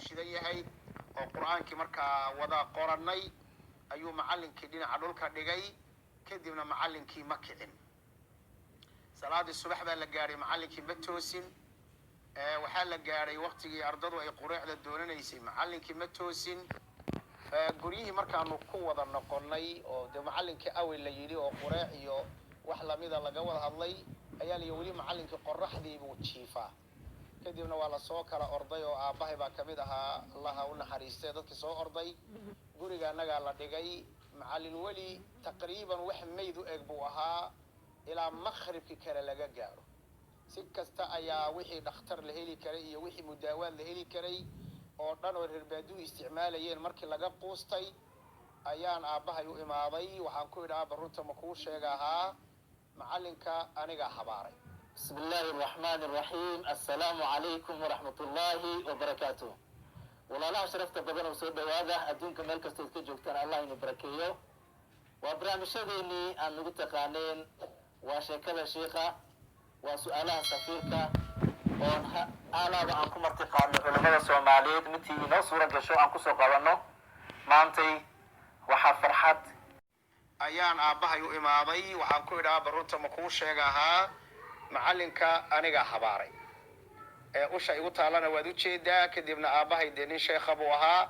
shidan yahay oo quraanki markaa wada qoranay ayuu macallinkii dhinaca dhulka dhigay kadibna macallinkii ma kicin salaadii subax baa la gaaray macallinkii ma toosin waxaa la gaaray waqtigii ardadu ay quraacda doonanaysay macallinkii ma toosin guriyihii markaanu ku wada noqonnay oo de macallinkii awil la yidhi oo quraac iyo wax lamida laga wada hadlay ayaa la weli macallinkii qorraxdii buu jiifaa kadibna waa la soo kala orday oo aabahay baa kamid ahaa allaha u naxariistay dadkii soo orday guriga anaga la dhigay macallin weli taqriiban wax meyd u eg buu ahaa ilaa maghribkii kale laga gaaro si kasta ayaa wixii dhakhtar la heli karay iyo wixii mudaawaad la heli karay oo dhan oo reer baadiyu isticmaalayeen markii laga quustay ayaan aabahay u imaaday waxaan ku idhaa barunta ma kuu sheegahaa macallinka aniga habaaray بسم الله الرحمن الرحيم السلام عليكم ورحمة الله وبركاته ولا لا شرفت بدنا وسود هذا أدونك ملك استذكر جوكتنا الله يباركيه وبرامج شغلني أن نقول قانين وشكل الشيخة وسؤالها سفيرك أنا بعنكم ارتقان علماء الصوماليين متي نصورة جشوا عنكم سوقنا مانتي وحفرحت ayaan aabahay u imaaday waxaan ku idhaa barunta ma kuu sheegahaa macallinka aniga habaaray usha igu taalana waad u jeedaa kadibna aabahay de nin sheekha buu ahaa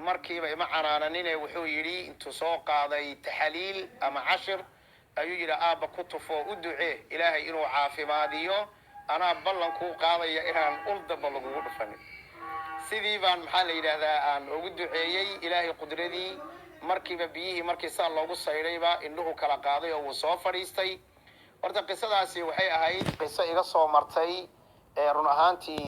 markiiba ima canaananinee wuxuu yidhi intuu soo qaaday taxaliil ama cashir ayuu yidhi aabba ku tufo u ducee ilaahay inuu caafimaadiyo anaa ballan kuu qaadaya inaan ul damba lagugu dhufanin sidii baan maxaa la yidhaahdaa aan ugu duceeyey ilaahay qudradii markiiba biyihii markii saa loogu saydhayba indhuhu kala qaaday oo wuu soo fadhiistay horta qisadaasi waxay ahayd qiso iga soo martay run ahaantii